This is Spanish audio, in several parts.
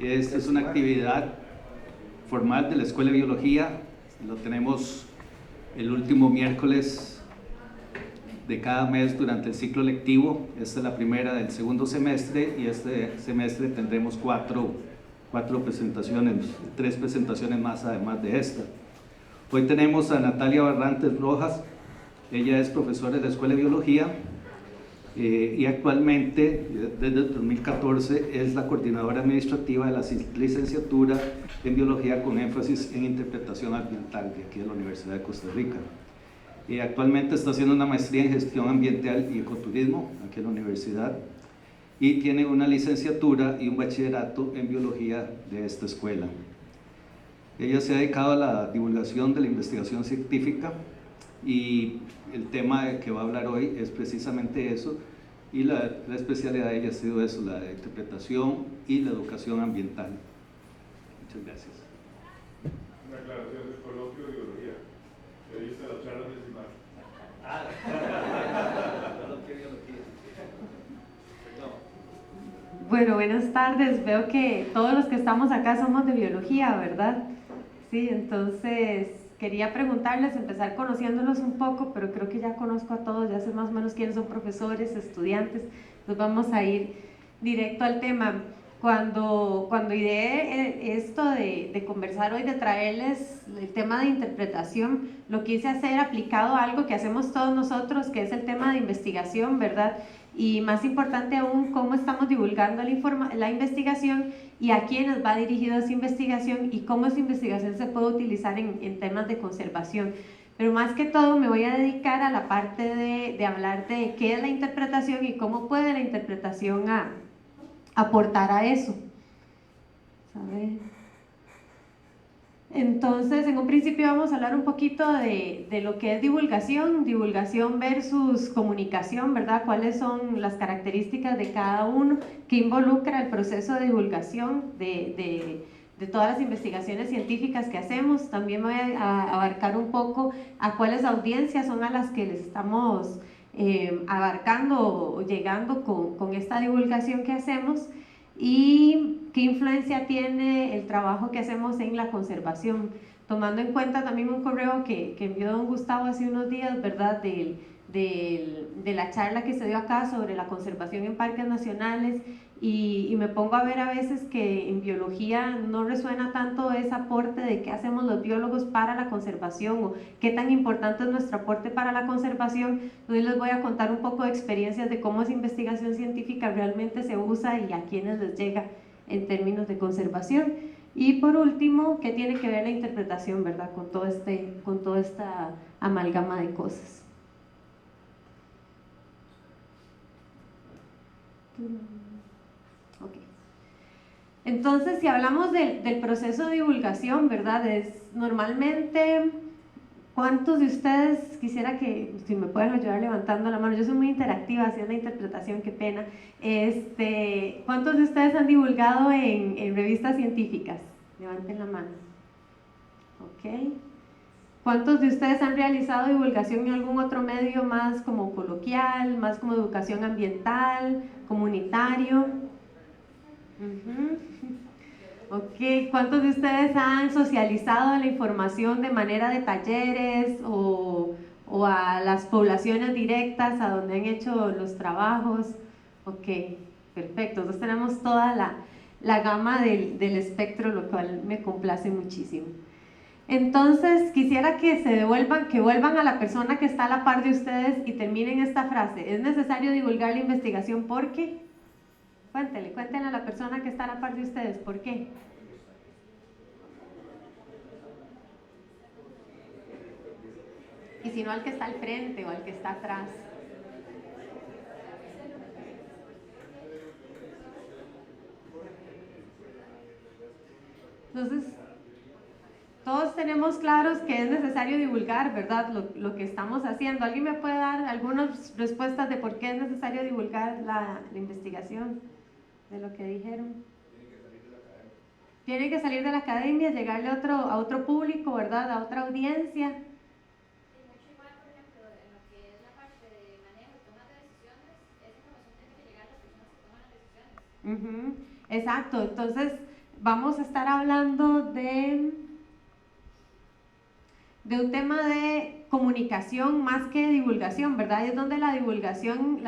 Esta es una actividad formal de la Escuela de Biología. Lo tenemos el último miércoles de cada mes durante el ciclo lectivo. Esta es la primera del segundo semestre y este semestre tendremos cuatro presentaciones, 3 presentaciones más además de esta. Hoy tenemos a Natalia Barrantes Rojas. Ella es profesora de la Escuela de Biología y actualmente, desde el 2014, es la coordinadora administrativa de la licenciatura en Biología con énfasis en interpretación ambiental de aquí de la Universidad de Costa Rica. Actualmente está haciendo una maestría en gestión ambiental y ecoturismo aquí en la universidad y tiene una licenciatura y un bachillerato en biología de esta escuela. Ella se ha dedicado a la divulgación de la investigación científica y el tema que va a hablar hoy es precisamente eso, y la especialidad de ella ha sido eso, la interpretación y la educación ambiental. Muchas gracias. Una aclaración del coloquio de biología. He visto las charlas de Simar. Coloquio de biología. Bueno, buenas tardes. Veo que todos los que estamos acá somos de biología, ¿verdad? Sí, entonces quería preguntarles, empezar conociéndolos un poco, pero creo que ya conozco a todos, ya sé más o menos quiénes son profesores, estudiantes. Nos vamos a ir directo al tema. Cuando ideé esto de conversar hoy, de traerles el tema de interpretación, lo quise hacer aplicado a algo que hacemos todos nosotros, que es el tema de investigación, ¿verdad? Y más importante aún, cómo estamos divulgando la investigación y a quiénes va dirigida esa investigación y cómo esa investigación se puede utilizar en temas de conservación. Pero más que todo me voy a dedicar a la parte de hablar de qué es la interpretación y cómo puede la interpretación aportar a eso. ¿Sabe? Entonces, en un principio vamos a hablar un poquito de lo que es divulgación versus comunicación, ¿verdad? Cuáles son las características de cada uno, que involucra el proceso de divulgación de todas las investigaciones científicas que hacemos. También voy a abarcar un poco a cuáles audiencias son a las que les estamos abarcando o llegando con esta divulgación que hacemos, y qué influencia tiene el trabajo que hacemos en la conservación, tomando en cuenta también un correo que envió don Gustavo hace unos días, ¿verdad?, de la charla que se dio acá sobre la conservación en parques nacionales, y me pongo a ver a veces que en biología no resuena tanto ese aporte de qué hacemos los biólogos para la conservación o qué tan importante es nuestro aporte para la conservación. Entonces les voy a contar un poco de experiencias de cómo esa investigación científica realmente se usa y a quiénes les llega en términos de conservación. Y por último, ¿qué tiene que ver la interpretación, verdad?, con toda esta amalgama de cosas. Okay. Entonces, si hablamos del proceso de divulgación, ¿verdad?, es normalmente, ¿cuántos de ustedes, quisiera que si me pueden ayudar levantando la mano? Yo soy muy interactiva haciendo la interpretación, qué pena. ¿Cuántos de ustedes han divulgado en revistas científicas? Levanten la mano. Ok. ¿Cuántos de ustedes han realizado divulgación en algún otro medio más como coloquial, más como educación ambiental, comunitario? Ok, ¿cuántos de ustedes han socializado la información de manera de talleres o a las poblaciones directas a donde han hecho los trabajos? Ok, perfecto, entonces tenemos toda la gama del espectro, lo cual me complace muchísimo. Entonces quisiera que vuelvan a la persona que está a la par de ustedes y terminen esta frase: es necesario divulgar la investigación porque... Cuéntenle a la persona que está a la par de ustedes, ¿por qué? Y si no, al que está al frente o al que está atrás. Entonces, todos tenemos claros que es necesario divulgar, ¿verdad?, lo que estamos haciendo. ¿Alguien me puede dar algunas respuestas de por qué es necesario divulgar la investigación de lo que dijeron? Tiene que salir de la academia, llegarle a otro público, ¿verdad?, a otra audiencia. Exacto, entonces vamos a estar hablando de un tema de comunicación más que divulgación, ¿verdad? Es donde la divulgación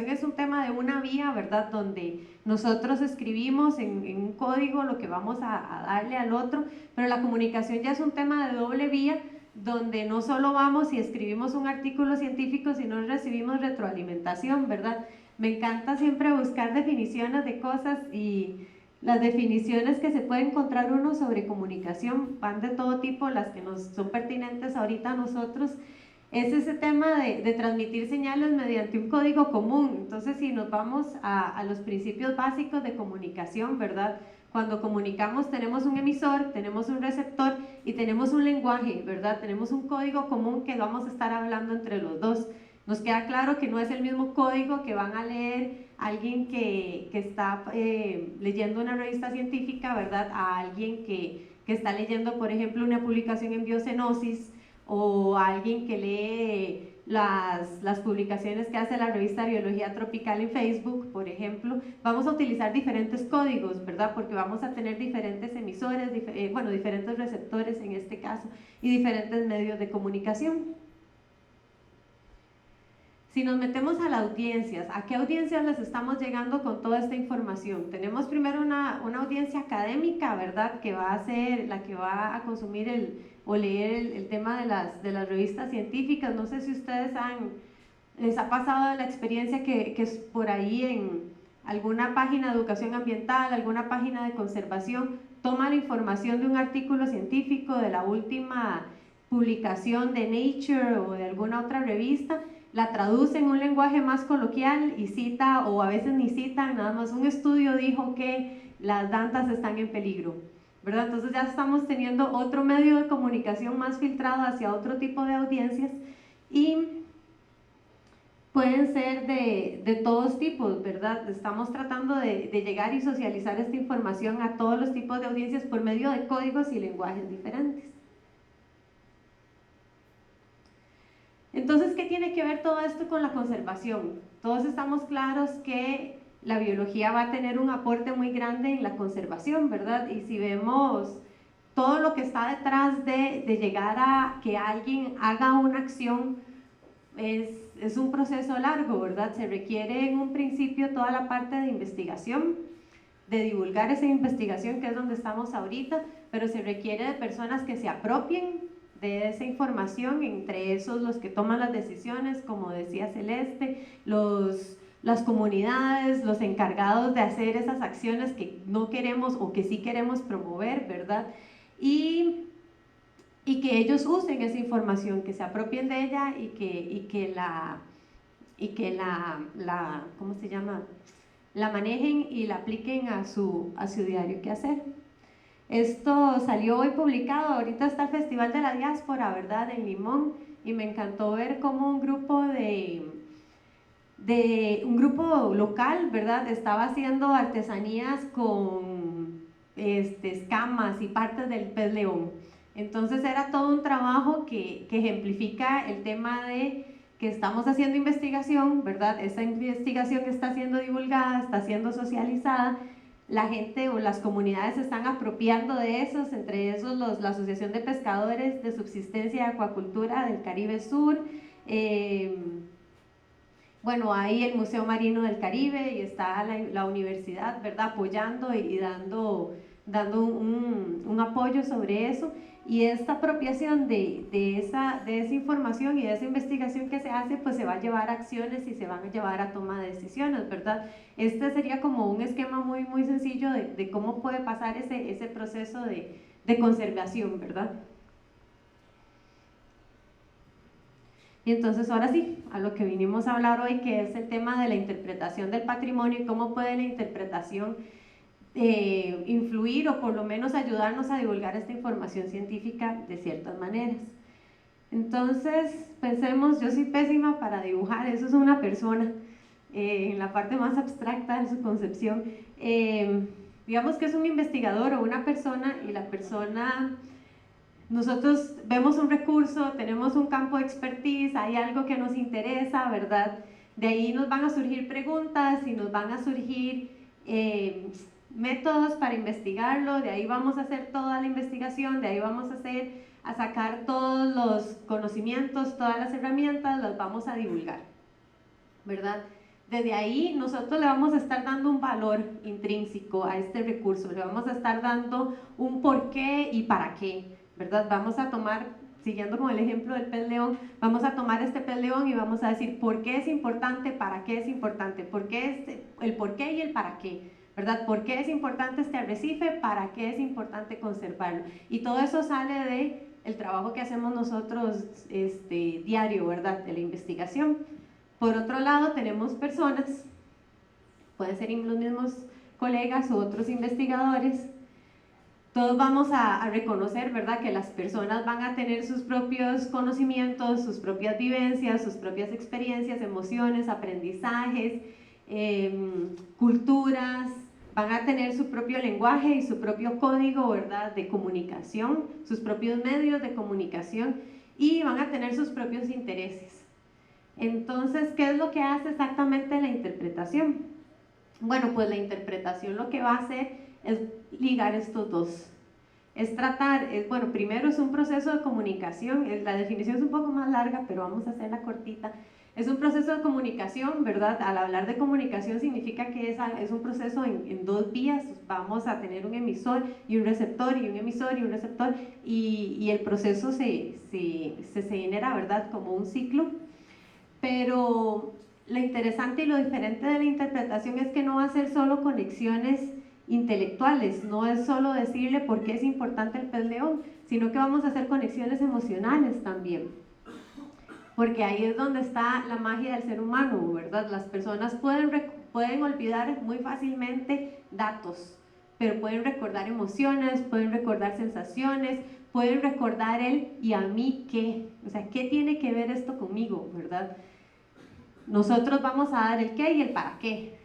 es un tema de una vía, ¿verdad? Donde nosotros escribimos en un código lo que vamos a darle al otro, pero la comunicación ya es un tema de doble vía, donde no solo vamos y escribimos un artículo científico, sino recibimos retroalimentación, ¿verdad? Me encanta siempre buscar definiciones de cosas, y las definiciones que se puede encontrar uno sobre comunicación van de todo tipo. Las que nos son pertinentes ahorita a nosotros es ese tema de transmitir señales mediante un código común. Entonces, si nos vamos a los principios básicos de comunicación, ¿verdad? Cuando comunicamos tenemos un emisor, tenemos un receptor y tenemos un lenguaje, ¿verdad? Tenemos un código común que vamos a estar hablando entre los dos. Nos queda claro que no es el mismo código que van a leer alguien que está leyendo una revista científica, ¿verdad? A alguien que está leyendo, por ejemplo, una publicación en biocenosis, o a alguien que lee las publicaciones que hace la revista Biología Tropical en Facebook, por ejemplo. Vamos a utilizar diferentes códigos, ¿verdad? Porque vamos a tener diferentes emisores, diferentes receptores en este caso, y diferentes medios de comunicación. Si nos metemos a las audiencias, ¿a qué audiencias les estamos llegando con toda esta información? Tenemos primero una audiencia académica, ¿verdad? Que va a ser la que va a consumir o leer el tema de las revistas científicas. No sé si ustedes les ha pasado la experiencia que es por ahí en alguna página de educación ambiental, alguna página de conservación, toma la información de un artículo científico, de la última publicación de Nature o de alguna otra revista, la traduce en un lenguaje más coloquial y cita, o a veces ni citan, nada más un estudio dijo que las dantas están en peligro, ¿verdad? Entonces ya estamos teniendo otro medio de comunicación más filtrado hacia otro tipo de audiencias, y pueden ser de todos tipos, ¿verdad? Estamos tratando de llegar y socializar esta información a todos los tipos de audiencias por medio de códigos y lenguajes diferentes. Entonces, ¿qué tiene que ver todo esto con la conservación? Todos estamos claros que la biología va a tener un aporte muy grande en la conservación, ¿verdad? Y si vemos todo lo que está detrás de llegar a que alguien haga una acción, es un proceso largo, ¿verdad? Se requiere en un principio toda la parte de investigación, de divulgar esa investigación, que es donde estamos ahorita, pero se requiere de personas que se apropien de esa información, entre esos los que toman las decisiones, como decía Celeste, las comunidades, los encargados de hacer esas acciones que no queremos o que sí queremos promover, ¿verdad? Y que ellos usen esa información, que se apropien de ella y que la ¿cómo se llama? La manejen y la apliquen a su diario quehacer. Esto salió hoy publicado. Ahorita está el Festival de la Diáspora, ¿verdad?, en Limón, y me encantó ver cómo un grupo local, ¿verdad?, estaba haciendo artesanías con escamas y partes del pez león. Entonces era todo un trabajo que ejemplifica el tema de que estamos haciendo investigación, ¿verdad? Esa investigación está siendo divulgada, está siendo socializada, la gente o las comunidades se están apropiando de esos, entre esos la Asociación de Pescadores de Subsistencia y Acuacultura del Caribe Sur, bueno, ahí el Museo Marino del Caribe, y está la universidad, ¿verdad?, apoyando y dando un apoyo sobre eso. Y esta apropiación de esa información y de esa investigación que se hace, pues se va a llevar a acciones y se van a llevar a toma de decisiones, ¿verdad? Este sería como un esquema muy, muy sencillo de cómo puede pasar ese proceso de conservación, ¿verdad? Y entonces ahora sí, a lo que vinimos a hablar hoy, que es el tema de la interpretación del patrimonio y cómo puede la interpretación influir o por lo menos ayudarnos a divulgar esta información científica de ciertas maneras. Entonces, pensemos, yo soy pésima para dibujar, eso es una persona, en la parte más abstracta de su concepción. Digamos que es un investigador o una persona, y la persona, nosotros vemos un recurso, tenemos un campo de expertise, hay algo que nos interesa, ¿verdad? De ahí nos van a surgir preguntas y nos van a surgir métodos para investigarlo, de ahí vamos a hacer toda la investigación, de ahí vamos a sacar todos los conocimientos, todas las herramientas, las vamos a divulgar, ¿verdad? Desde ahí nosotros le vamos a estar dando un valor intrínseco a este recurso, le vamos a estar dando un por qué y para qué, ¿verdad? Vamos a tomar, siguiendo con el ejemplo del pez león, vamos a tomar este pez león y vamos a decir por qué es importante, para qué es importante, el por qué y el para qué, ¿verdad? ¿Por qué es importante este arrecife? ¿Para qué es importante conservarlo? Y todo eso sale de el trabajo que hacemos nosotros diario, ¿verdad? De la investigación. Por otro lado, tenemos personas, pueden ser los mismos colegas u otros investigadores. Todos vamos a reconocer, ¿verdad?, que las personas van a tener sus propios conocimientos, sus propias vivencias, sus propias experiencias, emociones, aprendizajes, culturas, van a tener su propio lenguaje y su propio código, ¿verdad?, de comunicación, sus propios medios de comunicación y van a tener sus propios intereses. Entonces, ¿qué es lo que hace exactamente la interpretación? Bueno, pues la interpretación lo que va a hacer es ligar estos dos. Es tratar, bueno, primero es un proceso de comunicación, la definición es un poco más larga, pero vamos a hacerla cortita. Es un proceso de comunicación, ¿verdad? Al hablar de comunicación significa que es un proceso en dos vías, vamos a tener un emisor y un receptor, y un emisor y un receptor, y el proceso se genera, ¿verdad?, como un ciclo. Pero lo interesante y lo diferente de la interpretación es que no va a ser solo conexiones intelectuales, no es solo decirle por qué es importante el pez león, sino que vamos a hacer conexiones emocionales también, porque ahí es donde está la magia del ser humano, ¿verdad? Las personas pueden olvidar muy fácilmente datos, pero pueden recordar emociones, pueden recordar sensaciones, pueden recordar el ¿y a mí qué? O sea, ¿qué tiene que ver esto conmigo, verdad? Nosotros vamos a dar el qué y el para qué.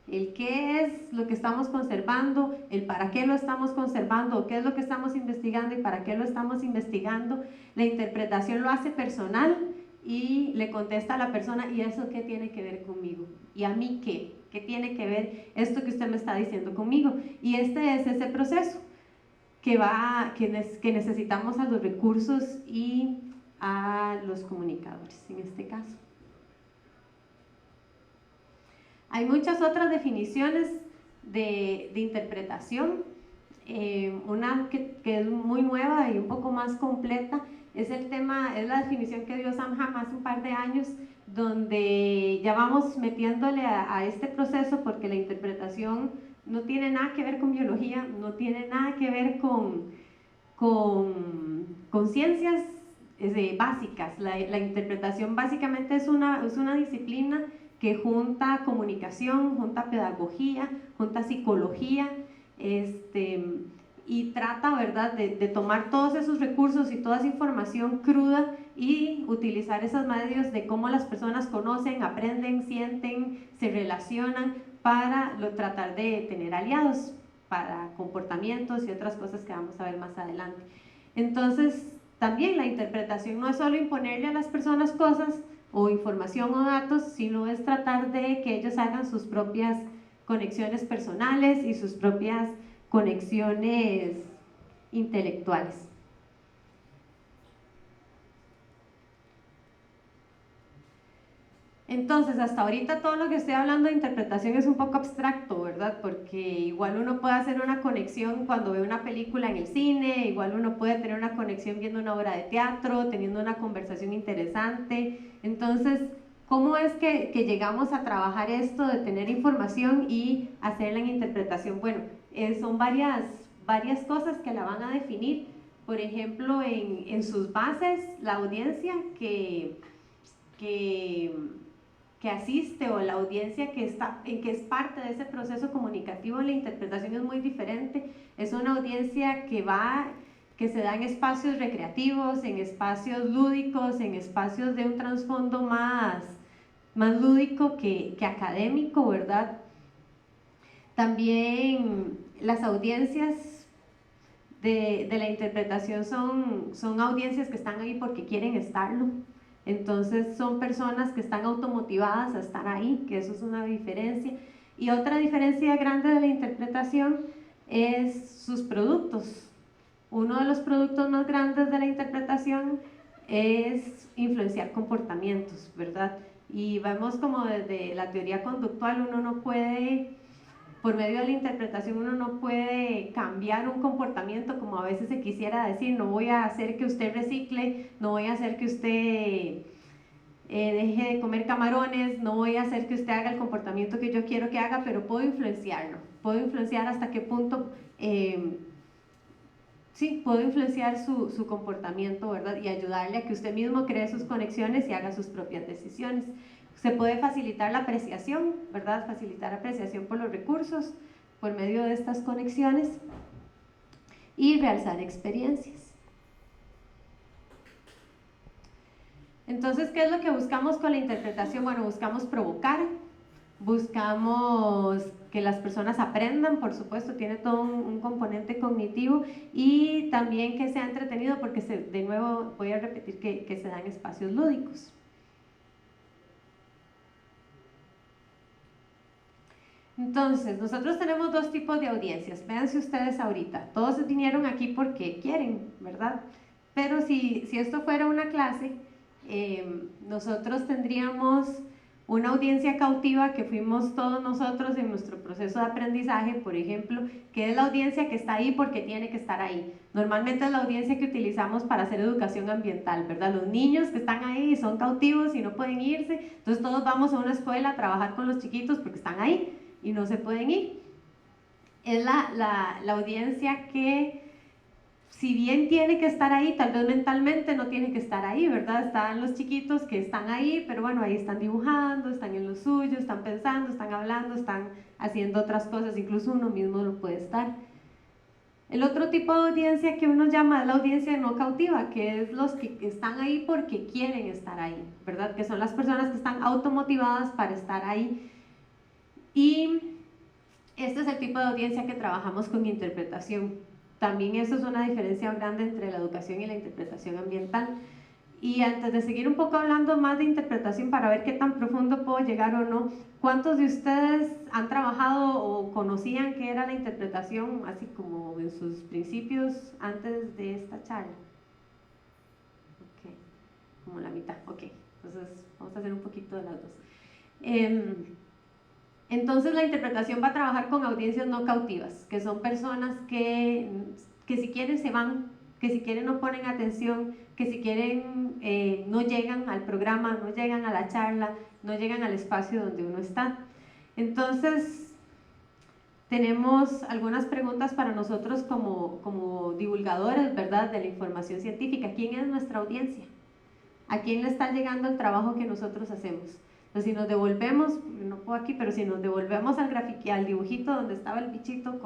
El qué es lo que estamos conservando, el para qué lo estamos conservando, qué es lo que estamos investigando y para qué lo estamos investigando. La interpretación lo hace personal y le contesta a la persona, ¿y eso qué tiene que ver conmigo? ¿Y a mí qué? ¿Qué tiene que ver esto que usted me está diciendo conmigo? Y este es ese proceso que necesitamos a los recursos y a los comunicadores, en este caso. Hay muchas otras definiciones de interpretación. Una que es muy nueva y un poco más completa es la definición que dio Samham hace un par de años, donde ya vamos metiéndole a este proceso, porque la interpretación no tiene nada que ver con biología, no tiene nada que ver con ciencias básicas. La interpretación básicamente es una disciplina que junta comunicación, junta pedagogía, junta psicología, y trata, ¿verdad?, de tomar todos esos recursos y toda esa información cruda y utilizar esos medios de cómo las personas conocen, aprenden, sienten, se relacionan para tratar de tener aliados para comportamientos y otras cosas que vamos a ver más adelante. Entonces, también la interpretación no es solo imponerle a las personas cosas o información o datos, sino es tratar de que ellos hagan sus propias conexiones personales y sus propias conexiones intelectuales. Entonces, hasta ahorita todo lo que estoy hablando de interpretación es un poco abstracto, ¿verdad? Porque igual uno puede hacer una conexión cuando ve una película en el cine, igual uno puede tener una conexión viendo una obra de teatro, teniendo una conversación interesante. Entonces, ¿cómo es que llegamos a trabajar esto de tener información y hacerla en interpretación? Bueno, son varias cosas que la van a definir. Por ejemplo, en sus bases, la audiencia que asiste o la audiencia que es parte de ese proceso comunicativo, la interpretación es muy diferente. Es una audiencia que se da en espacios recreativos, en espacios lúdicos, en espacios de un trasfondo más lúdico que académico, ¿verdad? También las audiencias de la interpretación son audiencias que están ahí porque quieren estarlo. Entonces son personas que están automotivadas a estar ahí, que eso es una diferencia. Y otra diferencia grande de la interpretación es sus productos. Uno de los productos más grandes de la interpretación es influenciar comportamientos, ¿verdad? Y vemos como desde la teoría conductual uno no puede, por medio de la interpretación uno no puede cambiar un comportamiento como a veces se quisiera decir, no voy a hacer que usted recicle, no voy a hacer que usted deje de comer camarones, no voy a hacer que usted haga el comportamiento que yo quiero que haga, pero puedo influenciarlo, puedo influenciar hasta qué punto, sí, puedo influenciar su comportamiento, ¿verdad? Y ayudarle a que usted mismo cree sus conexiones y haga sus propias decisiones. Se puede facilitar la apreciación, ¿verdad? Facilitar apreciación por los recursos, por medio de estas conexiones y realzar experiencias. Entonces, ¿qué es lo que buscamos con la interpretación? Bueno, buscamos provocar, buscamos que las personas aprendan, por supuesto, tiene todo un componente cognitivo y también que sea entretenido porque, de nuevo, voy a repetir que se dan espacios lúdicos. Entonces, nosotros tenemos dos tipos de audiencias, véanse ustedes ahorita, todos vinieron aquí porque quieren, ¿verdad? Pero si esto fuera una clase, nosotros tendríamos una audiencia cautiva que fuimos todos nosotros en nuestro proceso de aprendizaje, por ejemplo, que es la audiencia que está ahí porque tiene que estar ahí. Normalmente es la audiencia que utilizamos para hacer educación ambiental, ¿verdad? Los niños que están ahí son cautivos y no pueden irse, entonces todos vamos a una escuela a trabajar con los chiquitos porque están ahí y no se pueden ir. Es la audiencia que, si bien tiene que estar ahí, tal vez mentalmente no tiene que estar ahí, ¿verdad? Están los chiquitos que están ahí, pero bueno, ahí están dibujando, están en lo suyo, están pensando, están hablando, están haciendo otras cosas, incluso uno mismo lo puede estar. El otro tipo de audiencia que uno llama es la audiencia no cautiva, que es los que están ahí porque quieren estar ahí, ¿verdad? Que son las personas que están automotivadas para estar ahí. Y este es el tipo de audiencia que trabajamos con interpretación. También eso es una diferencia grande entre la educación y la interpretación ambiental. Y antes de seguir un poco hablando más de interpretación para ver qué tan profundo puedo llegar o no, ¿cuántos de ustedes han trabajado o conocían qué era la interpretación así como en sus principios antes de esta charla? Ok, como la mitad, ok, entonces vamos a hacer un poquito de las dos. Entonces la interpretación va a trabajar con audiencias no cautivas, que son personas que si quieren se van, que si quieren no ponen atención, que si quieren no llegan al programa, no llegan a la charla, no llegan al espacio donde uno está. Entonces tenemos algunas preguntas para nosotros como divulgadores, ¿verdad?, de la información científica. ¿Quién es nuestra audiencia? ¿A quién le está llegando el trabajo que nosotros hacemos? Entonces, si nos devolvemos, no puedo aquí, pero si nos devolvemos al dibujito donde estaba el bichito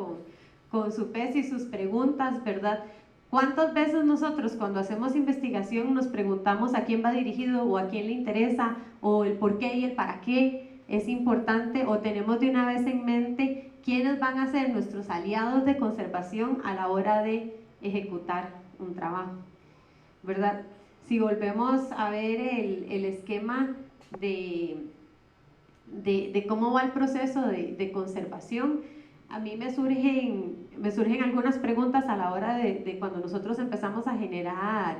con su pez y sus preguntas, ¿verdad? ¿Cuántas veces nosotros cuando hacemos investigación nos preguntamos a quién va dirigido o a quién le interesa o el por qué y el para qué es importante, o tenemos de una vez en mente quiénes van a ser nuestros aliados de conservación a la hora de ejecutar un trabajo, ¿verdad? Si volvemos a ver el esquema de cómo va el proceso de conservación, a mí me surgen algunas preguntas a la hora de cuando nosotros empezamos a generar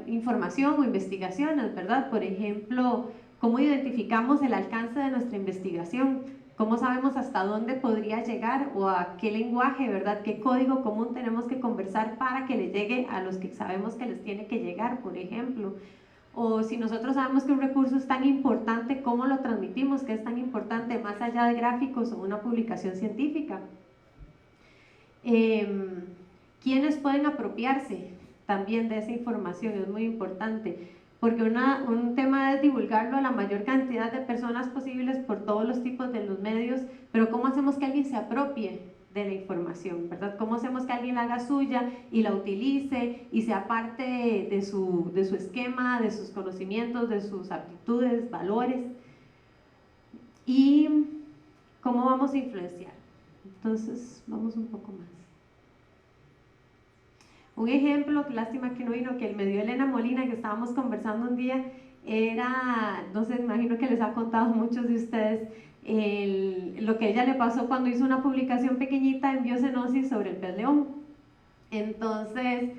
información o investigaciones, ¿verdad? Por ejemplo, ¿cómo identificamos el alcance de nuestra investigación? ¿Cómo sabemos hasta dónde podría llegar o a qué lenguaje, ¿verdad? ¿Qué código común tenemos que conversar para que le llegue a los que sabemos que les tiene que llegar, por ejemplo? O si nosotros sabemos que un recurso es tan importante, ¿cómo lo transmitimos? ¿Qué es tan importante más allá de gráficos o una publicación científica? ¿Quiénes pueden apropiarse también de esa información? Es muy importante, porque un tema es divulgarlo a la mayor cantidad de personas posibles por todos los tipos de los medios, pero ¿cómo hacemos que alguien se apropie de la información, ¿verdad? ¿Cómo hacemos que alguien la haga suya y la utilice y sea parte de su esquema, de sus conocimientos, de sus aptitudes, valores? ¿Y cómo vamos a influenciar? Entonces, vamos un poco más. Un ejemplo, lástima que no vino, que me dio Elena Molina, que estábamos conversando un día, era, no sé, imagino que les ha contado a muchos de ustedes, lo que a ella le pasó cuando hizo una publicación pequeñita en Biocenosis sobre el pez león. Entonces,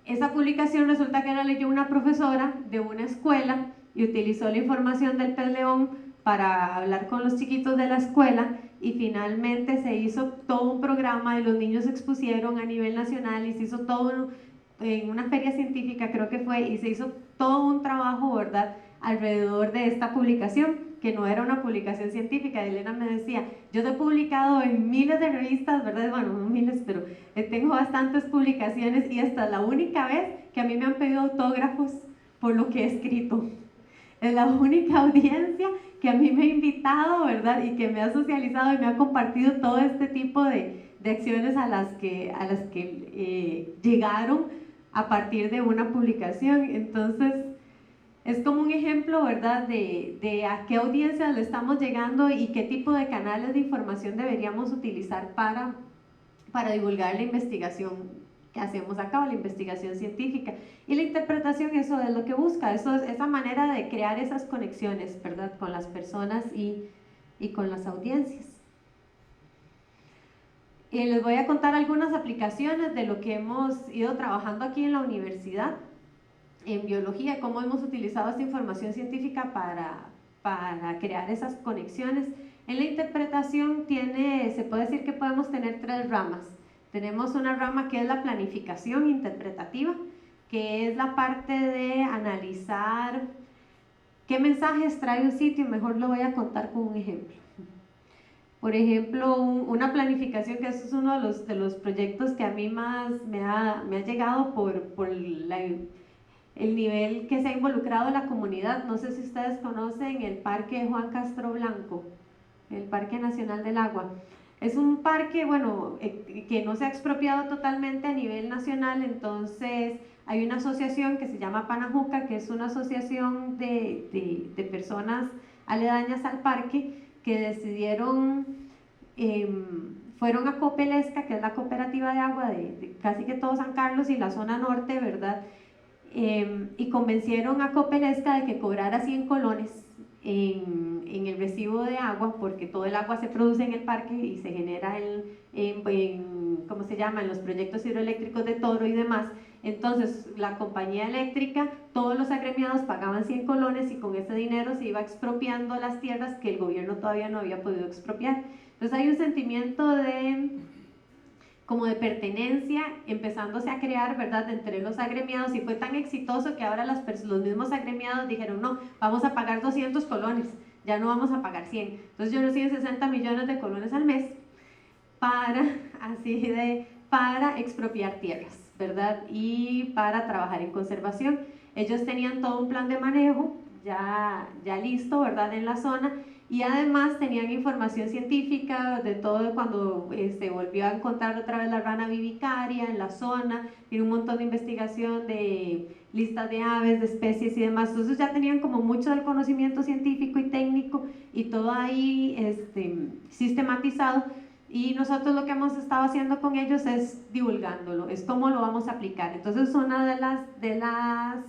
esa publicación resulta que la leyó una profesora de una escuela y utilizó la información del pez león para hablar con los chiquitos de la escuela, y finalmente se hizo todo un programa y los niños se expusieron a nivel nacional y se hizo todo en una feria científica, creo que fue, y se hizo todo un trabajo, ¿verdad?, alrededor de esta publicación, que no era una publicación científica. Elena me decía, yo he publicado en miles de revistas, ¿verdad? Bueno, no miles, pero tengo bastantes publicaciones y esta es la única vez que a mí me han pedido autógrafos por lo que he escrito. Es la única audiencia que a mí me ha invitado, ¿verdad? Y que me ha socializado y me ha compartido todo este tipo de acciones a las que llegaron a partir de una publicación. Entonces, es como un ejemplo, ¿verdad?, de a qué audiencias le estamos llegando y qué tipo de canales de información deberíamos utilizar para divulgar la investigación que hacemos acá, la investigación científica. Y la interpretación, eso es lo que busca, esa manera de crear esas conexiones, ¿verdad?, con las personas y con las audiencias. Les voy a contar algunas aplicaciones de lo que hemos ido trabajando aquí en la universidad en biología, cómo hemos utilizado esta información científica para crear esas conexiones. En la interpretación se puede decir que podemos tener 3 ramas. Tenemos una rama que es la planificación interpretativa, que es la parte de analizar qué mensajes trae un sitio. Mejor lo voy a contar con un ejemplo. Por ejemplo, una planificación, que eso es uno de los proyectos que a mí más me ha llegado por el nivel que se ha involucrado la comunidad. No sé si ustedes conocen el Parque Juan Castro Blanco, el Parque Nacional del Agua. Es un parque, bueno, que no se ha expropiado totalmente a nivel nacional. Entonces hay una asociación que se llama Panajuca, que es una asociación de personas aledañas al parque que decidieron, fueron a Copelesca, que es la cooperativa de agua de casi que todo San Carlos y la zona norte, ¿verdad?, y convencieron a Copelesca de que cobrara 100 colones en el recibo de agua, porque todo el agua se produce en el parque y se genera ¿cómo se llama?, en los proyectos hidroeléctricos de Toro y demás. Entonces la compañía eléctrica, todos los agremiados pagaban 100 colones y con ese dinero se iba expropiando las tierras que el gobierno todavía no había podido expropiar. Entonces hay un sentimiento como de pertenencia empezándose a crear, ¿verdad?, entre los agremiados, y fue tan exitoso que ahora los mismos agremiados dijeron, no, vamos a pagar 200 colones, ya no vamos a pagar 100. Entonces yo recibo 60 millones de colones al mes para expropiar tierras, ¿verdad?, y para trabajar en conservación. Ellos tenían todo un plan de manejo ya listo, ¿verdad?, en la zona, y además tenían información científica de todo, cuando se volvió a encontrar otra vez la rana vivicaria en la zona, tiene un montón de investigación de listas de aves, de especies y demás. Entonces ya tenían como mucho del conocimiento científico y técnico y todo ahí sistematizado, y nosotros lo que hemos estado haciendo con ellos es divulgándolo, es cómo lo vamos a aplicar. Entonces es una de las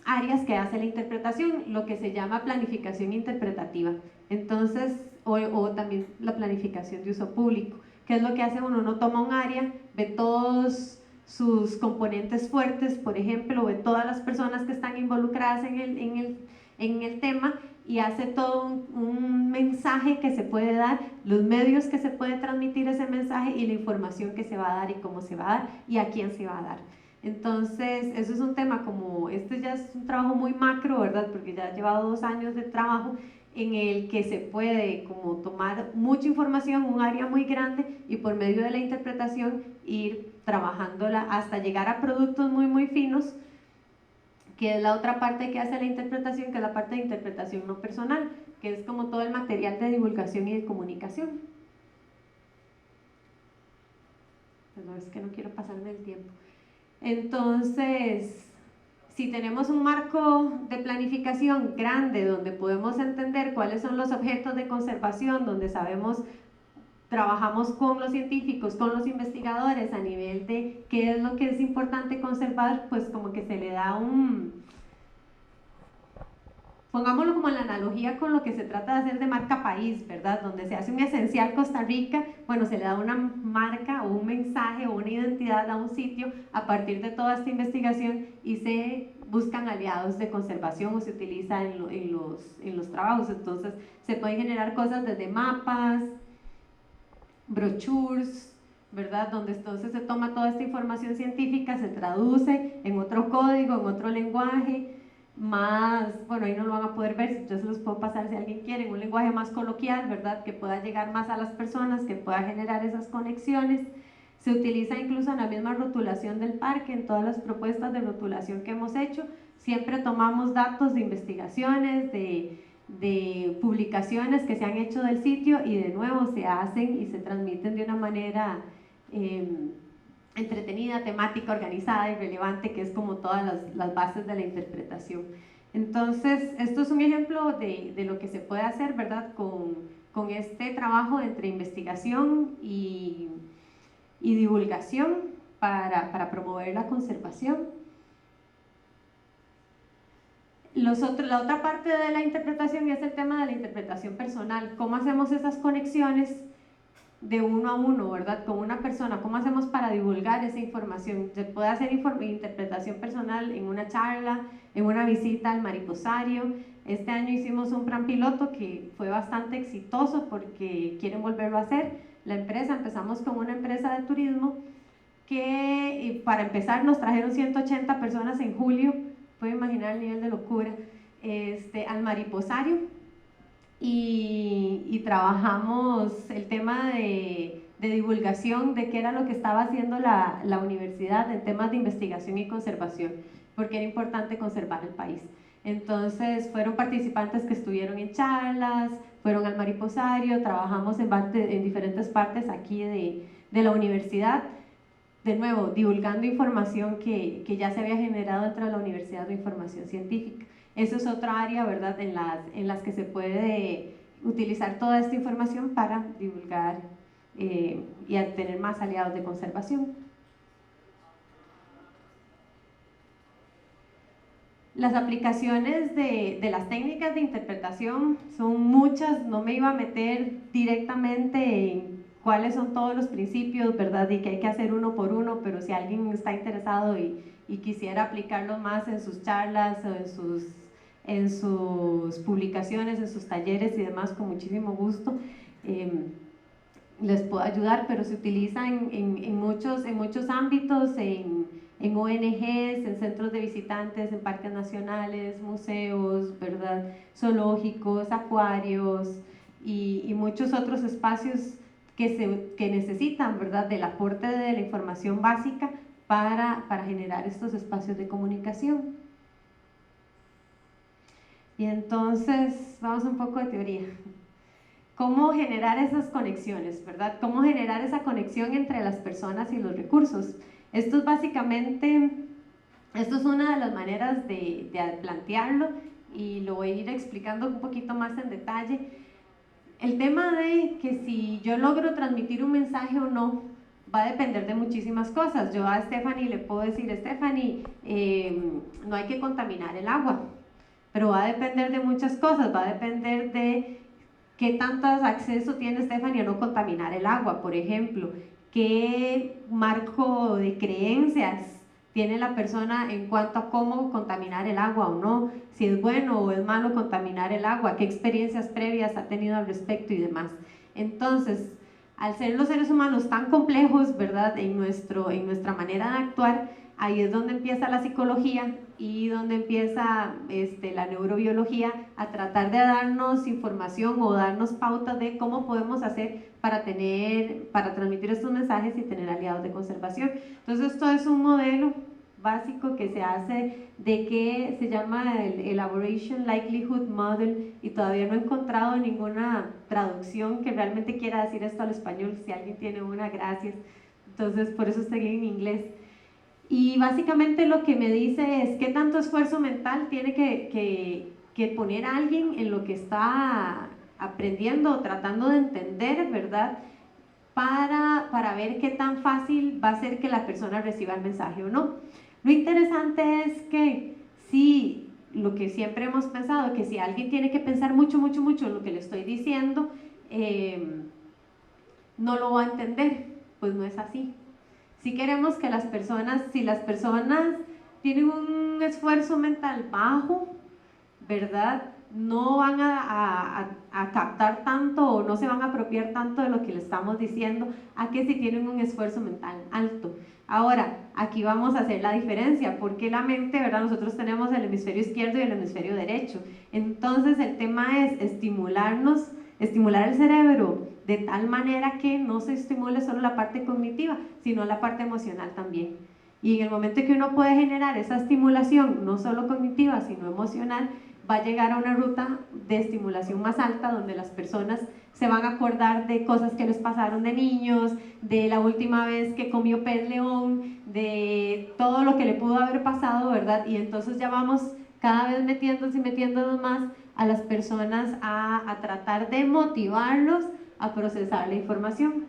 áreas que hace la interpretación, lo que se llama planificación interpretativa. Entonces, o también la planificación de uso público, que es lo que hace uno toma un área, ve todos sus componentes fuertes, por ejemplo, ve todas las personas que están involucradas en el tema, y hace todo un mensaje que se puede dar, los medios que se puede transmitir ese mensaje y la información que se va a dar y cómo se va a dar y a quién se va a dar. Entonces, eso es un tema como, ya es un trabajo muy macro, ¿verdad?, porque ya ha llevado 2 años de trabajo en el que se puede como tomar mucha información, un área muy grande, y por medio de la interpretación ir trabajándola hasta llegar a productos muy muy finos, que es la otra parte que hace la interpretación, que es la parte de interpretación no personal, que es como todo el material de divulgación y de comunicación. Pero es que no quiero pasarme el tiempo. Entonces, si tenemos un marco de planificación grande donde podemos entender cuáles son los objetos de conservación, donde sabemos, trabajamos con los científicos, con los investigadores a nivel de qué es lo que es importante conservar, pues como que se le da pongámoslo como en la analogía con lo que se trata de hacer de marca país, ¿verdad? Donde se hace un esencial Costa Rica, bueno, se le da una marca o un mensaje o una identidad a un sitio a partir de toda esta investigación y se buscan aliados de conservación o se utiliza en los trabajos. Entonces se pueden generar cosas desde mapas, brochures, ¿verdad? Donde entonces se toma toda esta información científica, se traduce en otro código, en otro lenguaje más, bueno, ahí no lo van a poder ver, yo se los puedo pasar si alguien quiere, en un lenguaje más coloquial, ¿verdad? Que pueda llegar más a las personas, que pueda generar esas conexiones. Se utiliza incluso en la misma rotulación del parque, en todas las propuestas de rotulación que hemos hecho, siempre tomamos datos de investigaciones, de publicaciones que se han hecho del sitio y de nuevo se hacen y se transmiten de una manera entretenida, temática, organizada y relevante, que es como todas las bases de la interpretación. Entonces, esto es un ejemplo de lo que se puede hacer, ¿verdad? Con este trabajo entre investigación y divulgación para promover la conservación. La otra parte de la interpretación es el tema de la interpretación personal. ¿Cómo hacemos esas conexiones de uno a uno, ¿verdad? Con una persona, ¿cómo hacemos para divulgar esa información? Se puede hacer interpretación personal en una charla, en una visita al mariposario. Este año hicimos un plan piloto que fue bastante exitoso porque quieren volverlo a hacer. La empresa, empezamos con una empresa de turismo que para empezar nos trajeron 180 personas en julio, pueden imaginar el nivel de locura, al mariposario. Y trabajamos el tema de divulgación de qué era lo que estaba haciendo la universidad en temas de investigación y conservación, porque era importante conservar el país. Entonces fueron participantes que estuvieron en charlas, fueron al mariposario, trabajamos en diferentes partes aquí de la universidad, de nuevo divulgando información que ya se había generado dentro de la universidad, de información científica. Eso es otra área, ¿verdad?, en las que se puede utilizar toda esta información para divulgar y tener más aliados de conservación. Las aplicaciones de las técnicas de interpretación son muchas, no me iba a meter directamente en cuáles son todos los principios, ¿verdad?, y que hay que hacer uno por uno, pero si alguien está interesado y quisiera aplicarlo más en sus charlas o en sus publicaciones, en sus talleres y demás, con muchísimo gusto les puedo ayudar, pero se utiliza en muchos ámbitos, en ONGs, en centros de visitantes, en parques nacionales, museos, ¿verdad?, zoológicos, acuarios y muchos otros espacios que necesitan, ¿verdad?, del aporte de la información básica para generar estos espacios de comunicación. Y entonces, vamos a un poco de teoría. ¿Cómo generar esas conexiones, verdad? ¿Cómo generar esa conexión entre las personas y los recursos? Esto es básicamente, esto es una de las maneras de plantearlo y lo voy a ir explicando un poquito más en detalle. El tema de que si yo logro transmitir un mensaje o no, va a depender de muchísimas cosas. Yo a Stephanie le puedo decir, Stephanie, no hay que contaminar el agua, pero va a depender de muchas cosas, va a depender de qué tanto acceso tiene Stephanie a no contaminar el agua, por ejemplo, qué marco de creencias tiene la persona en cuanto a cómo contaminar el agua o no, si es bueno o es malo contaminar el agua, qué experiencias previas ha tenido al respecto y demás. Entonces, al ser los seres humanos tan complejos, ¿verdad?, en nuestra manera de actuar, ahí es donde empieza la psicología y donde empieza la neurobiología a tratar de darnos información o darnos pautas de cómo podemos hacer para transmitir estos mensajes y tener aliados de conservación. Entonces esto es un modelo básico que se hace que se llama el Elaboration Likelihood Model y todavía no he encontrado ninguna traducción que realmente quiera decir esto al español. Si alguien tiene una, gracias. Entonces por eso estoy en inglés. Y básicamente lo que me dice es qué tanto esfuerzo mental tiene que poner a alguien en lo que está aprendiendo o tratando de entender, ¿verdad?, para ver qué tan fácil va a ser que la persona reciba el mensaje o no. Lo interesante es que si lo que siempre hemos pensado, que si alguien tiene que pensar mucho en lo que le estoy diciendo, no lo va a entender, pues no es así. Si queremos que las personas, si las personas tienen un esfuerzo mental bajo, ¿verdad?, no van a captar tanto o no se van a apropiar tanto de lo que le estamos diciendo, a que si tienen un esfuerzo mental alto. Ahora, aquí vamos a hacer la diferencia, porque la mente, ¿verdad?, nosotros tenemos el hemisferio izquierdo y el hemisferio derecho. Entonces el tema es estimular el cerebro de tal manera que no se estimule solo la parte cognitiva, sino la parte emocional también. Y en el momento que uno puede generar esa estimulación, no solo cognitiva, sino emocional, va a llegar a una ruta de estimulación más alta, donde las personas se van a acordar de cosas que les pasaron de niños, de la última vez que comió pez león, de todo lo que le pudo haber pasado, ¿verdad? Y entonces ya vamos cada vez metiéndonos más a las personas a tratar de motivarlos a procesar la información.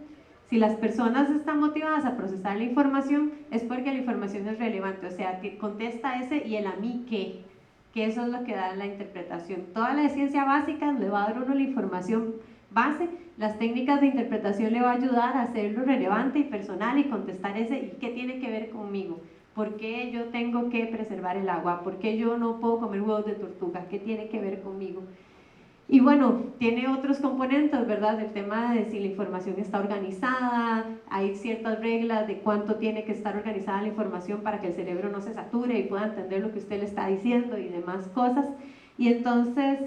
Si las personas están motivadas a procesar la información, es porque la información es relevante, o sea, que contesta ese y el a mí qué, que eso es lo que da la interpretación. Toda la ciencia básica le va a dar uno la información base, las técnicas de interpretación le va a ayudar a hacerlo relevante y personal y contestar ese ¿y qué tiene que ver conmigo? ¿Por qué yo tengo que preservar el agua? ¿Por qué yo no puedo comer huevos de tortuga? ¿Qué tiene que ver conmigo? Y bueno, tiene otros componentes, ¿verdad? El tema de si la información está organizada, hay ciertas reglas de cuánto tiene que estar organizada la información para que el cerebro no se sature y pueda entender lo que usted le está diciendo y demás cosas. Y entonces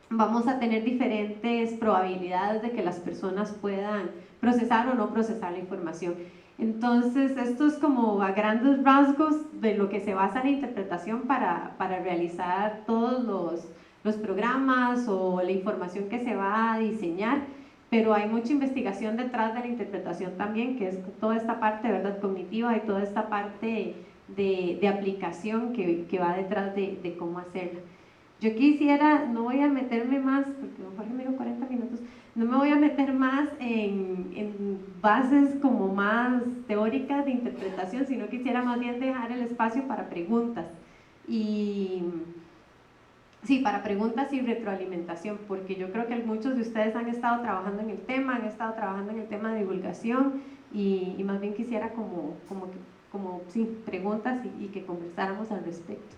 vamos a tener diferentes probabilidades de que las personas puedan procesar o no procesar la información. Entonces, esto es como a grandes rasgos de lo que se basa la interpretación para realizar todos los programas o la información que se va a diseñar, pero hay mucha investigación detrás de la interpretación también, que es toda esta parte, ¿verdad?, cognitiva y toda esta parte de aplicación que va detrás de cómo hacerla. Yo quisiera, no voy a meterme más, porque mejor me digo 40 minutos, no me voy a meter más en bases como más teóricas de interpretación, sino quisiera más bien dejar el espacio para preguntas. Y sí, para preguntas y retroalimentación, porque yo creo que muchos de ustedes han estado trabajando en el tema, de divulgación y más bien quisiera como sí, preguntas y que conversáramos al respecto.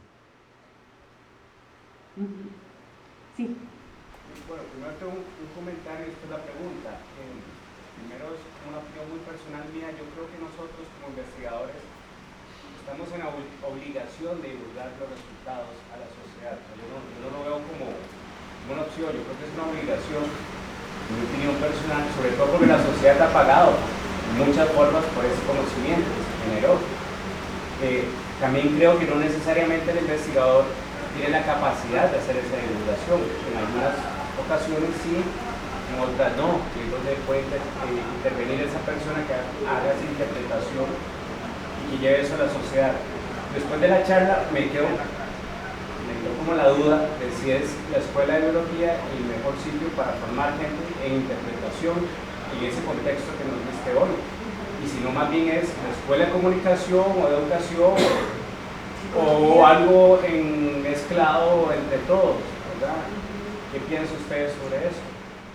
Sí. Bueno, primero tengo un comentario y después la pregunta. Primero es una opinión muy personal mía. Yo creo que nosotros como investigadores estamos en la obligación de divulgar los resultados a la sociedad. Yo no lo veo como una opción, yo creo que es una obligación, en mi opinión personal, sobre todo porque la sociedad ha pagado en muchas formas por ese conocimiento que se generó. También creo que no necesariamente el investigador tiene la capacidad de hacer esa divulgación. En algunas ocasiones sí, en otras no. Y entonces puede intervenir esa persona que haga esa interpretación y lleve eso a la sociedad. Después de la charla me quedó como la duda de si es la escuela de biología el mejor sitio para formar gente en interpretación en ese contexto que nos diste hoy. Y si no, más bien es la escuela de comunicación o de educación o algo mezclado entre todos, ¿verdad? ¿Qué piensan ustedes sobre eso?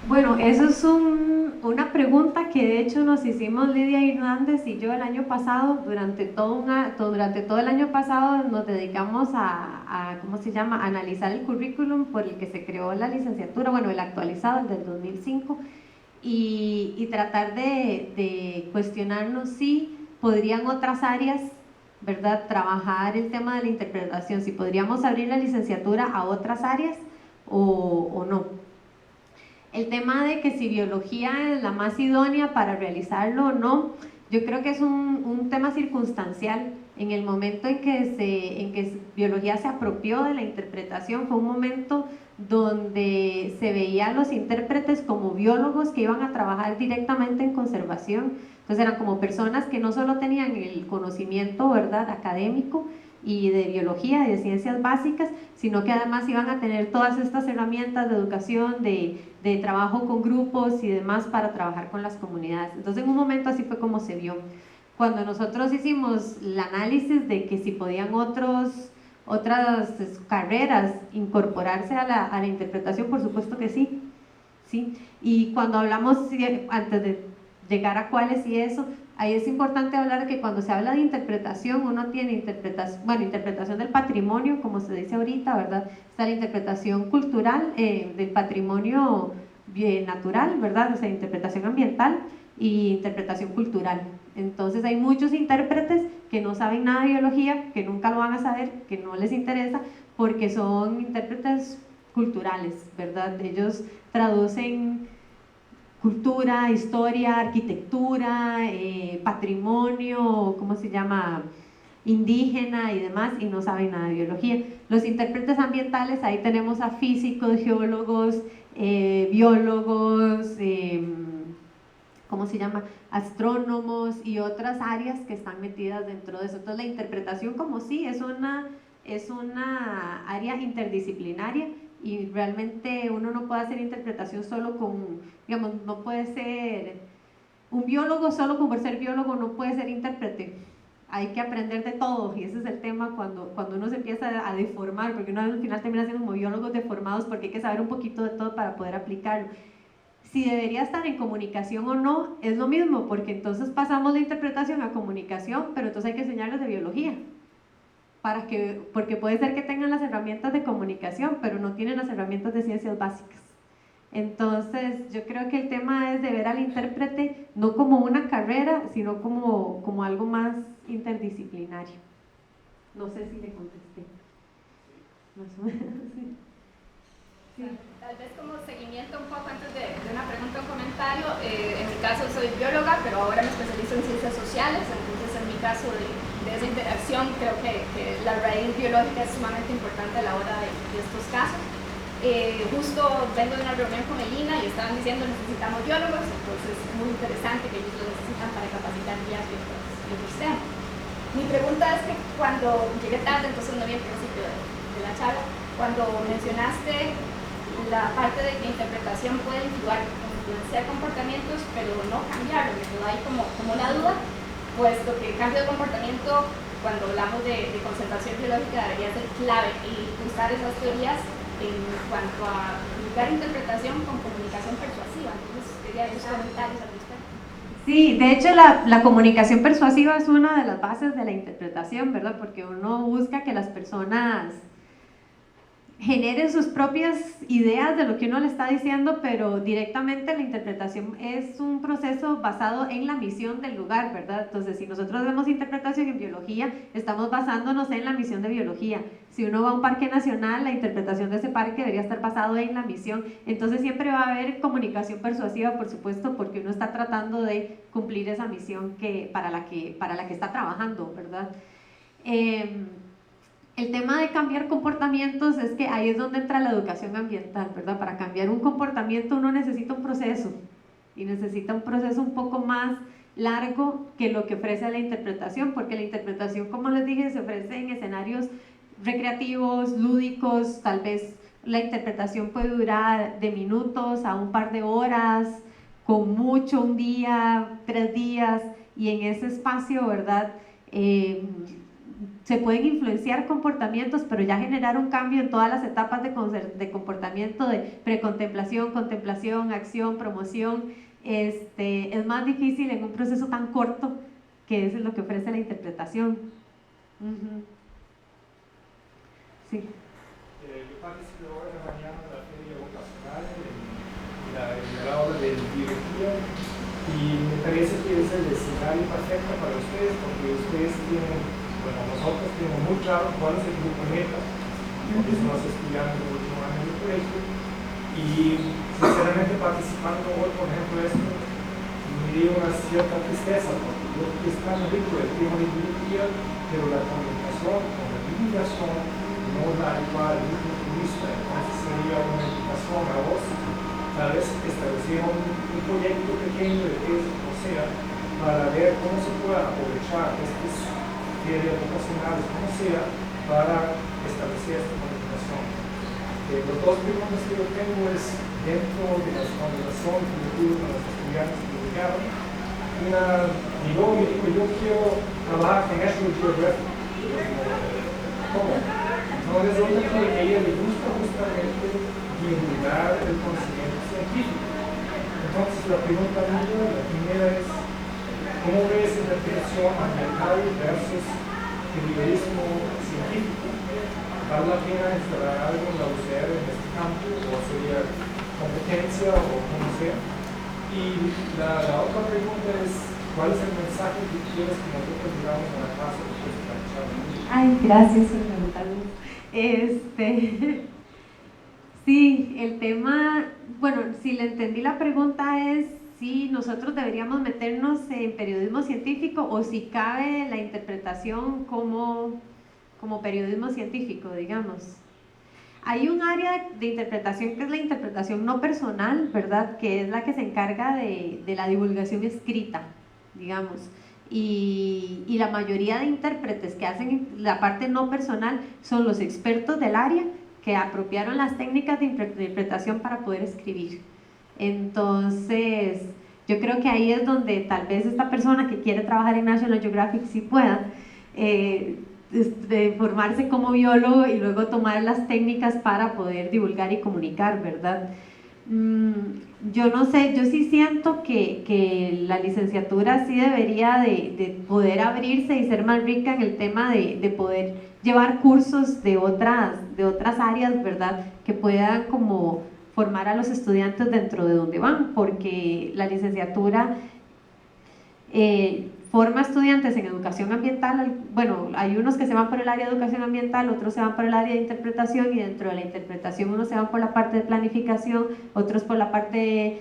Bueno, eso es una pregunta que de hecho nos hicimos Lidia Hernández y yo el año pasado. Durante todo el año pasado nos dedicamos ¿cómo se llama?, analizar el currículum por el que se creó la licenciatura, bueno, el actualizado, el del 2005, y tratar de cuestionarnos si podrían otras áreas, ¿verdad?, trabajar el tema de la interpretación, si podríamos abrir la licenciatura a otras áreas o no. El tema de que si biología es la más idónea para realizarlo o no, yo creo que es un tema circunstancial. En el momento en que biología se apropió de la interpretación, fue un momento donde se veía a los intérpretes como biólogos que iban a trabajar directamente en conservación. Entonces eran como personas que no solo tenían el conocimiento, ¿verdad?, académico y de biología y de ciencias básicas, sino que además iban a tener todas estas herramientas de educación, de trabajo con grupos y demás para trabajar con las comunidades. Entonces en un momento así fue como se vio. Cuando nosotros hicimos el análisis de que si podían otras carreras incorporarse a la interpretación? Por supuesto que sí, ¿sí? Y cuando hablamos, antes de llegar a cuáles y eso, ahí es importante hablar que cuando se habla de interpretación, uno tiene interpretación del patrimonio, como se dice ahorita, ¿verdad? Está la interpretación cultural del patrimonio natural, ¿verdad? O sea, interpretación ambiental y interpretación cultural. Entonces hay muchos intérpretes que no saben nada de biología, que nunca lo van a saber, que no les interesa, porque son intérpretes culturales, ¿verdad? Ellos traducen cultura, historia, arquitectura, patrimonio, ¿cómo se llama?, indígena y demás, y no saben nada de biología. Los intérpretes ambientales, ahí tenemos a físicos, geólogos, biólogos, ¿cómo se llama?, astrónomos y otras áreas que están metidas dentro de eso. Entonces la interpretación como sí es una área interdisciplinaria, y realmente uno no puede hacer interpretación solo con, digamos, no puede ser un biólogo solo por ser biólogo, no puede ser intérprete. Hay que aprender de todo, y ese es el tema cuando uno se empieza a deformar, porque uno al final termina siendo como biólogos deformados, porque hay que saber un poquito de todo para poder aplicarlo. Si debería estar en comunicación o no, es lo mismo, porque entonces pasamos de interpretación a comunicación, pero entonces hay que enseñarles de biología, porque puede ser que tengan las herramientas de comunicación, pero no tienen las herramientas de ciencias básicas. Entonces yo creo que el tema es de ver al intérprete no como una carrera, sino como algo más interdisciplinario. No sé si le contesté. Más o menos, sí. Sí. Tal vez como seguimiento un poco antes de una pregunta o un comentario, en mi caso soy bióloga, pero ahora me especializo en ciencias sociales, entonces en mi caso de esa interacción creo que la raíz biológica es sumamente importante a la hora de estos casos. Justo vengo de una reunión con el INA y estaban diciendo necesitamos biólogos, entonces es muy interesante que ellos lo necesitan para capacitar guías y otros temas. Mi pregunta es que cuando llegué tarde, entonces no vi el principio de la charla, cuando mencionaste la parte de que interpretación puede influenciar comportamientos, pero no cambiarlo, me quedó ahí como la duda, puesto que el cambio de comportamiento, cuando hablamos de conservación biológica, debería ser clave y usar esas teorías en cuanto a ligar interpretación con comunicación persuasiva. Entonces, quería sus comentarios al respecto. Sí, de hecho la comunicación persuasiva es una de las bases de la interpretación, ¿verdad? Porque uno busca que las personas generen sus propias ideas de lo que uno le está diciendo, pero directamente la interpretación es un proceso basado en la misión del lugar, ¿verdad? Entonces, si nosotros vemos interpretación en biología, estamos basándonos en la misión de biología. Si uno va a un parque nacional, la interpretación de ese parque debería estar basado en la misión. Entonces siempre va a haber comunicación persuasiva, por supuesto, porque uno está tratando de cumplir esa misión para la que está trabajando, ¿verdad? El tema de cambiar comportamientos es que ahí es donde entra la educación ambiental, ¿verdad? Para cambiar un comportamiento uno necesita un proceso, y necesita un proceso un poco más largo que lo que ofrece la interpretación, porque la interpretación, como les dije, se ofrece en escenarios recreativos, lúdicos. Tal vez la interpretación puede durar de minutos a un par de horas, con mucho un día, 3 días, y en ese espacio, ¿verdad?, se pueden influenciar comportamientos, pero ya generar un cambio en todas las etapas de comportamiento, de precontemplación, contemplación, acción, promoción, es más difícil en un proceso tan corto, que es lo que ofrece la interpretación. Sí. Yo participé hoy en la mañana de la feria vocacional en la aula de biología, y me parece que es el escenario perfecto para ustedes, porque ustedes tienen, bueno, nosotros tenemos muy claro cuál es el grupo meta, porque somos estudiantes del último año del colegio, y sinceramente participando hoy, por ejemplo, esto me dio una cierta tristeza, porque yo que es tan rico el tema de biología, pero la comunicación con la divulgación no la igual al mismo turista. Entonces sería una invitación a vos, tal vez establecer un proyecto pequeño de tesis, o sea, para ver cómo se puede aprovechar estas ferias vocacionales, como sea, para establecer esta comunicación. Los dos preguntas que yo tengo es, dentro de las conversaciones que yo tuve con los estudiantes que llegaron, yo quiero trabajar en National Geographic. ¿Cómo? No, resulta que a ella le gusta justamente divulgar el conocimiento científico. Entonces la pregunta mía, la primera es, ¿cómo ves interpretación ambiental versus periodismo científico? ¿Vale la pena instalar algo en la UCR en este campo, o sería competencia o como sea? Y la otra pregunta es, ¿cuál es el mensaje que quieres que nosotros digamos en la clase después de la charla? Ay, gracias por preguntarme. Sí, el tema, bueno, si le entendí la pregunta es si nosotros deberíamos meternos en periodismo científico o si cabe la interpretación como periodismo científico, digamos. Hay un área de interpretación que es la interpretación no personal, ¿verdad? Que es la que se encarga de la divulgación escrita, digamos. Y la mayoría de intérpretes que hacen la parte no personal son los expertos del área que apropiaron las técnicas de interpretación para poder escribir. Entonces, yo creo que ahí es donde tal vez esta persona que quiere trabajar en National Geographic sí pueda formarse como biólogo y luego tomar las técnicas para poder divulgar y comunicar, ¿verdad? Yo no sé, yo sí siento que la licenciatura sí debería de poder abrirse y ser más rica en el tema de poder llevar cursos de otras áreas, ¿verdad? Que puedan como formar a los estudiantes dentro de donde van, porque la licenciatura forma estudiantes en educación ambiental. Bueno, hay unos que se van por el área de educación ambiental, otros se van por el área de interpretación, y dentro de la interpretación unos se van por la parte de planificación, otros por la parte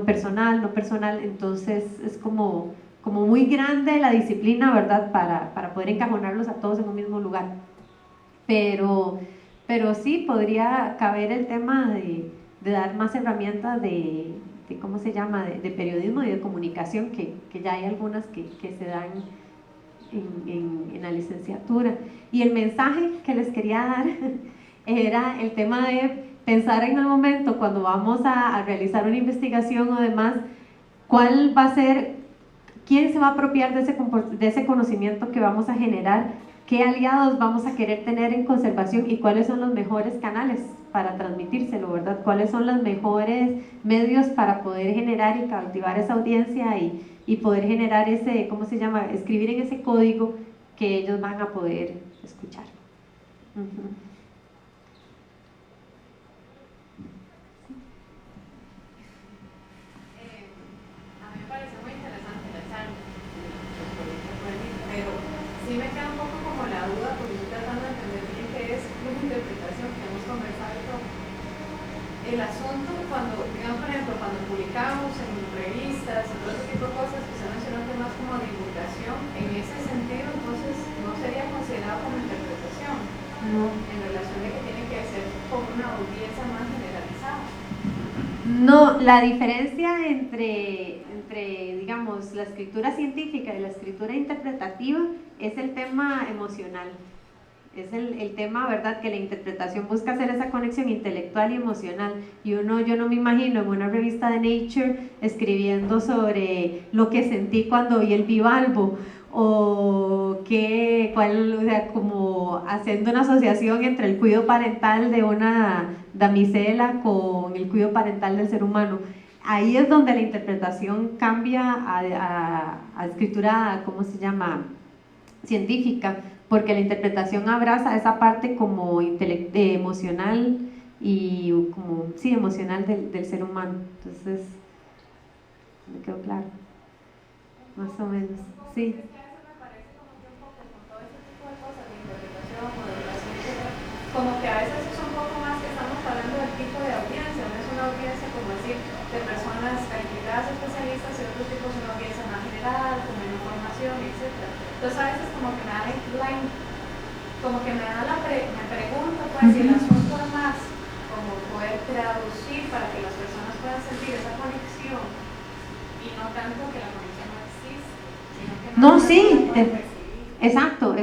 personal, no personal. Entonces es como muy grande la disciplina, ¿verdad? Para poder encajonarlos a todos en un mismo lugar. Pero sí podría caber el tema de dar más herramientas de ¿cómo se llama?, de periodismo y de comunicación, que ya hay algunas que se dan en la licenciatura. Y el mensaje que les quería dar era el tema de pensar en el momento cuando vamos a realizar una investigación o demás, cuál va a ser, quién se va a apropiar de ese conocimiento que vamos a generar, qué aliados vamos a querer tener en conservación y cuáles son los mejores canales para transmitírselo, ¿verdad? Cuáles son los mejores medios para poder generar y cautivar esa audiencia y poder generar ese, ¿cómo se llama?, escribir en ese código que ellos van a poder escuchar. A mí me pareció muy interesante la charla, pero sí me queda un poco como la duda, porque estoy tratando de entender bien qué es una interpretación, que hemos conversado y todo. El asunto, cuando, digamos, por ejemplo, cuando publicamos en revistas y todo ese tipo de cosas, que se mencionan temas como divulgación, en ese sentido, entonces, no sería considerado como interpretación, en relación de que tiene que ser con una audiencia más generalizada. No, la diferencia entre, digamos, la escritura científica y la escritura interpretativa es el tema emocional. Es el tema, ¿verdad?, que la interpretación busca hacer esa conexión intelectual y emocional. Y yo no me imagino en una revista de Nature escribiendo sobre lo que sentí cuando vi el bivalvo, o como haciendo una asociación entre el cuidado parental de una damisela con el cuidado parental del ser humano. Ahí es donde la interpretación cambia a escritura, ¿cómo se llama?, científica, porque la interpretación abraza esa parte como emocional y como, sí, emocional del ser humano. Entonces, ¿me quedó claro? Más o menos, sí. Como que a veces es un poco más que estamos hablando del tipo de audiencia, no es una audiencia como decir de personas calificadas especialistas, y otro tipo es una audiencia más general, con información, etc. Entonces a veces como que me da me pregunto pues si el asunto es más como poder traducir para que las personas puedan sentir esa conexión y no tanto que la conexión no existe, sino que no, sí, exacto,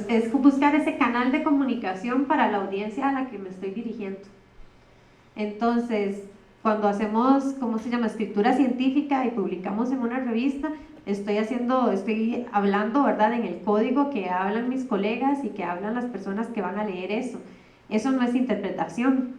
es buscar ese canal de comunicación para la audiencia a la que me estoy dirigiendo. Entonces, cuando hacemos, ¿cómo se llama?, escritura científica y publicamos en una revista, estoy hablando, ¿verdad?, en el código que hablan mis colegas y que hablan las personas que van a leer eso. Eso no es interpretación,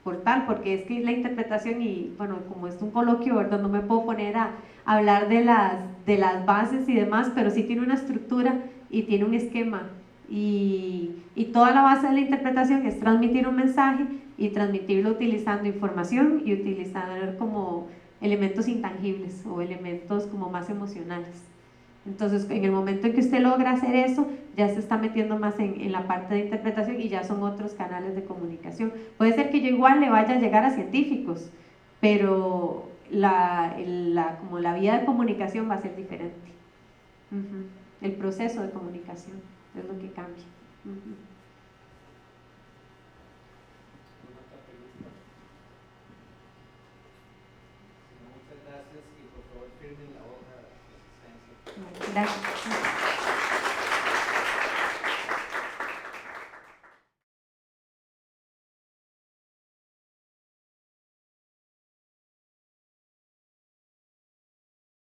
porque es que la interpretación, y bueno, como es un coloquio, ¿verdad?, no me puedo poner a hablar de las bases y demás, pero sí tiene una estructura y tiene un esquema, y toda la base de la interpretación es transmitir un mensaje y transmitirlo utilizando información y utilizar como elementos intangibles o elementos como más emocionales. Entonces, en el momento en que usted logra hacer eso, ya se está metiendo más en la parte de interpretación y ya son otros canales de comunicación. Puede ser que yo igual le vaya a llegar a científicos, pero como la vía de comunicación va a ser diferente. El proceso de comunicación es lo que cambia. Muchas gracias y por favor firmen la hoja de asistencia. Gracias.